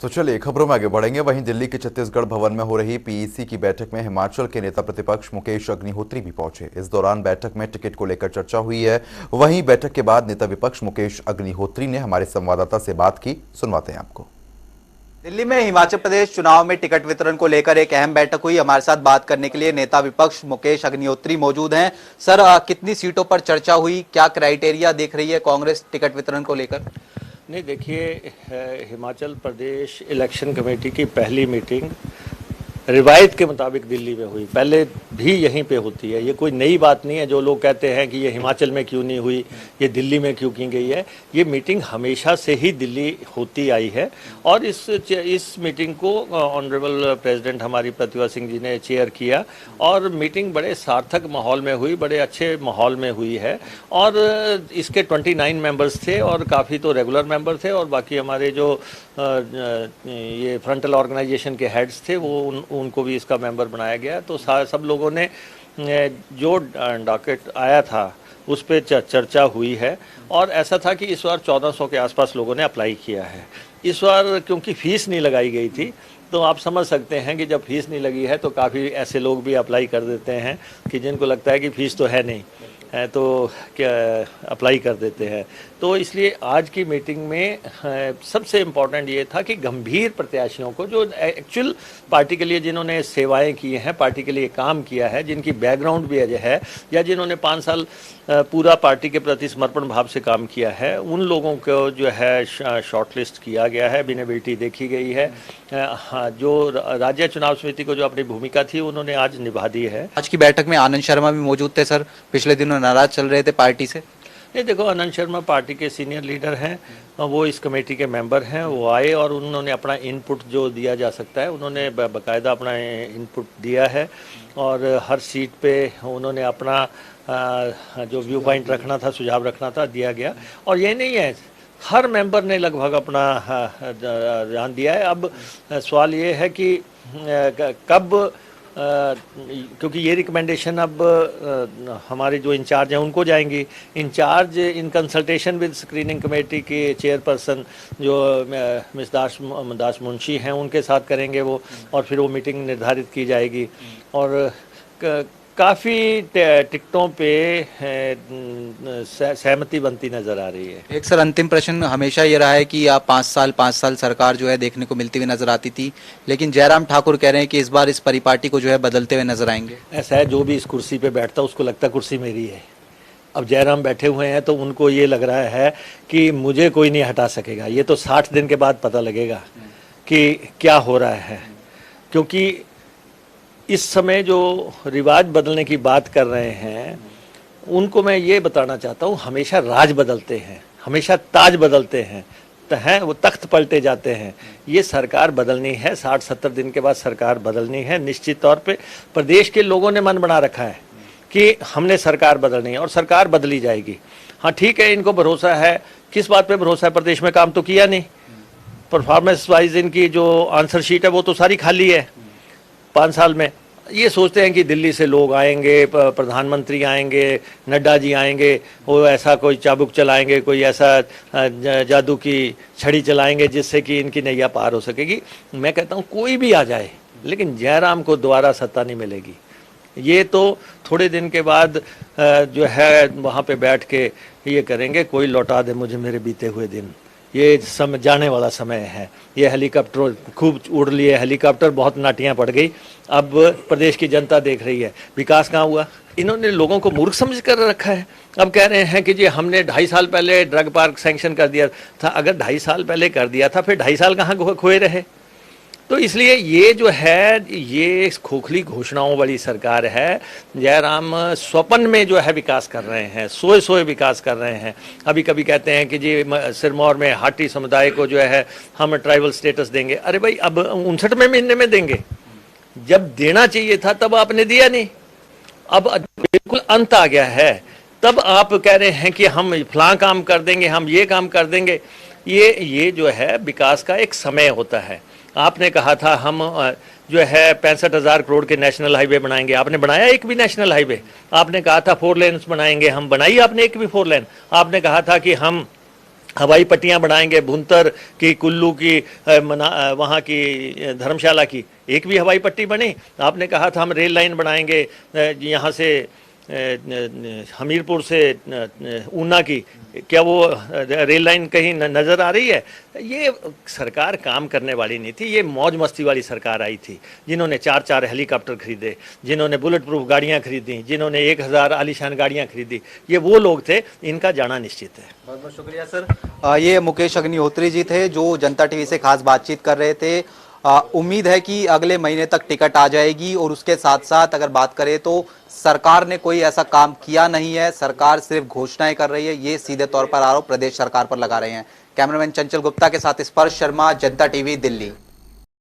तो चलिए खबरों में आगे बढ़ेंगे। वहीं दिल्ली के छत्तीसगढ़ भवन में हो रही पीईसी की बैठक में हिमाचल के नेता प्रतिपक्ष मुकेश अग्निहोत्री भी पहुंचे। इस दौरान बैठक में टिकट को लेकर चर्चा हुई है। वहीं बैठक के बाद नेता विपक्ष मुकेश अग्निहोत्री ने हमारे संवाददाता से बात की, सुनवाते हैं आपको। दिल्ली में हिमाचल प्रदेश चुनाव में टिकट वितरण को लेकर एक अहम बैठक हुई। हमारे साथ बात करने के लिए नेता विपक्ष मुकेश अग्निहोत्री मौजूद हैं। सर, कितनी सीटों पर चर्चा हुई, क्या क्राइटेरिया देख रही है कांग्रेस टिकट वितरण को लेकर? नहीं, देखिए, हिमाचल प्रदेश इलेक्शन कमेटी की पहली मीटिंग रिवायत के मुताबिक दिल्ली में हुई। पहले भी यहीं पे होती है, ये कोई नई बात नहीं है। जो लोग कहते हैं कि ये हिमाचल में क्यों नहीं हुई, ये दिल्ली में क्यों की गई है, ये मीटिंग हमेशा से ही दिल्ली होती आई है। और इस मीटिंग को ऑनरेबल प्रेसिडेंट हमारी प्रतिभा सिंह जी ने चेयर किया और मीटिंग बड़े सार्थक माहौल में हुई, बड़े अच्छे माहौल में हुई है। और इसके 29 मेंबर्स थे और काफ़ी तो रेगुलर मेंबर थे और बाकी हमारे जो ये फ्रंटल ऑर्गेनाइजेशन के हेड्स थे वो उनको भी इसका मेंबर बनाया गया। तो सब लोगों ने जो डॉकेट आया था उस पर चर्चा हुई है और ऐसा था कि इस बार 1400 के आसपास लोगों ने अप्लाई किया है। इस बार क्योंकि फ़ीस नहीं लगाई गई थी तो आप समझ सकते हैं कि जब फीस नहीं लगी है तो काफ़ी ऐसे लोग भी अप्लाई कर देते हैं कि जिनको लगता है कि फ़ीस तो है नहीं है तो क्या अप्लाई कर देते हैं। तो इसलिए आज की मीटिंग में सबसे इम्पॉर्टेंट ये था कि गंभीर प्रत्याशियों को जो एक्चुअल पार्टी के लिए जिन्होंने सेवाएं की हैं, पार्टी के लिए काम किया है, जिनकी बैकग्राउंड भी अजय है या जिन्होंने 5 साल पूरा पार्टी के प्रति समर्पण भाव से काम किया है, उन लोगों को जो है शॉर्टलिस्ट किया गया है, विनेबिलिटी देखी गई है। जो राज्य चुनाव समिति को जो अपनी भूमिका थी उन्होंने आज निभा दी है। आज की बैठक में आनंद शर्मा भी मौजूद थे। सर, पिछले दिनों नाराज चल रहे थे पार्टी से। ये देखो, आनंद शर्मा पार्टी के सीनियर लीडर हैं, वो इस कमेटी के मेंबर हैं। वो आए और उन्होंने अपना इनपुट जो दिया जा सकता है उन्होंने बाकायदा अपना इनपुट दिया है और हर सीट पे उन्होंने अपना जो व्यू पॉइंट रखना था, सुझाव रखना था, दिया गया। और ये नहीं है, हर मेंबर ने लगभग अपना ध्यान दिया है। अब सवाल ये है कि कब, क्योंकि ये रिकमेंडेशन अब हमारे जो इंचार्ज हैं उनको जाएंगी। In charge in consultation with screening committee के चेयरपर्सन जो मिस दास मुंशी हैं उनके साथ करेंगे वो, और फिर वो मीटिंग निर्धारित की जाएगी। और काफ़ी टिकटों पे सहमति बनती नज़र आ रही है। एक सर, अंतिम प्रश्न हमेशा ये रहा है कि आप 5 साल सरकार जो है देखने को मिलती हुई नजर आती थी, लेकिन जयराम ठाकुर कह रहे हैं कि इस बार इस परिपाटी को जो है बदलते हुए नजर आएंगे। ऐसा है, जो भी इस कुर्सी पे बैठता है उसको लगता है कुर्सी मेरी है। अब जयराम बैठे हुए हैं तो उनको ये लग रहा है कि मुझे कोई नहीं हटा सकेगा। ये तो 60 दिन के बाद पता लगेगा कि क्या हो रहा है, क्योंकि इस समय जो रिवाज बदलने की बात कर रहे हैं उनको मैं ये बताना चाहता हूँ, हमेशा राज बदलते हैं, हमेशा ताज बदलते हैं, वो तख्त पलटे जाते हैं। ये सरकार बदलनी है, 60-70 दिन के बाद सरकार बदलनी है। निश्चित तौर पे प्रदेश के लोगों ने मन बना रखा है कि हमने सरकार बदलनी है और सरकार बदली जाएगी। हाँ ठीक है, इनको भरोसा है। किस बात पे भरोसा है? प्रदेश में काम तो किया नहीं। परफॉर्मेंस वाइज इनकी जो आंसर शीट है वो तो सारी खाली है 5 साल में। ये सोचते हैं कि दिल्ली से लोग आएंगे, प्रधानमंत्री आएंगे, नड्डा जी आएंगे, वो ऐसा कोई चाबुक चलाएंगे, कोई ऐसा जादू की छड़ी चलाएंगे जिससे कि इनकी नैया पार हो सकेगी। मैं कहता हूँ कोई भी आ जाए, लेकिन जयराम को दोबारा सत्ता नहीं मिलेगी। ये तो थोड़े दिन के बाद जो है वहाँ पे बैठ के ये करेंगे, कोई लौटा दे मुझे मेरे बीते हुए दिन। ये समय जाने वाला समय है। ये हेलीकॉप्टर खूब उड़ लिए, हेलीकॉप्टर बहुत नाटियाँ पड़ गई। अब प्रदेश की जनता देख रही है विकास कहाँ हुआ। इन्होंने लोगों को मूर्ख समझ कर रखा है। अब कह रहे हैं कि जी हमने 2.5 साल पहले ड्रग पार्क सैंक्शन कर दिया था। अगर 2.5 साल पहले कर दिया था फिर 2.5 साल कहाँ खोए रहे? तो इसलिए ये जो है ये खोखली घोषणाओं वाली सरकार है। जयराम स्वप्न में जो है विकास कर रहे हैं, सोए सोए विकास कर रहे हैं। अभी कभी कहते हैं कि जी सिरमौर में हाटी समुदाय को जो है हम ट्राइबल स्टेटस देंगे। अरे भाई, अब 59वें महीने में देंगे? जब देना चाहिए था तब आपने दिया नहीं। अब बिल्कुल अंत आ गया है, तब आप कह रहे हैं कि हम फलां काम कर देंगे, हम ये काम कर देंगे। ये जो है विकास का एक समय होता है। आपने कहा था हम जो है 65,000 करोड़ के नेशनल हाईवे बनाएंगे, आपने बनाया एक भी नेशनल हाईवे? आपने कहा था 4 लेन्स बनाएंगे, हम बनाई आपने एक भी 4 लेन? आपने कहा था कि हम हवाई पट्टियां बढ़ाएंगे, भुंतर की, कुल्लू की, वहाँ की, धर्मशाला की, एक भी हवाई पट्टी बनी। आपने कहा था हम रेल लाइन बनाएंगे यहाँ से हमीरपुर से ऊना की, क्या वो रेल लाइन कहीं नज़र आ रही है? ये सरकार काम करने वाली नहीं थी, ये मौज मस्ती वाली सरकार आई थी, जिन्होंने 4-4 हेलीकॉप्टर खरीदे, जिन्होंने बुलेट प्रूफ गाड़ियाँ खरीदी, जिन्होंने 1000 आलीशान गाड़ियाँ खरीदी, ये वो लोग थे, इनका जाना निश्चित है। बहुत बहुत शुक्रिया सर। ये मुकेश अग्निहोत्री जी थे जो जनता टीवी से खास बातचीत कर रहे थे। उम्मीद है कि अगले महीने तक टिकट आ जाएगी, और उसके साथ साथ अगर बात करें तो सरकार ने कोई ऐसा काम किया नहीं है, सरकार सिर्फ घोषणाएं कर रही है, ये सीधे तौर पर आरोप प्रदेश सरकार पर लगा रहे हैं। कैमरामैन चंचल गुप्ता के साथ स्पर्श शर्मा, जनता टीवी, दिल्ली।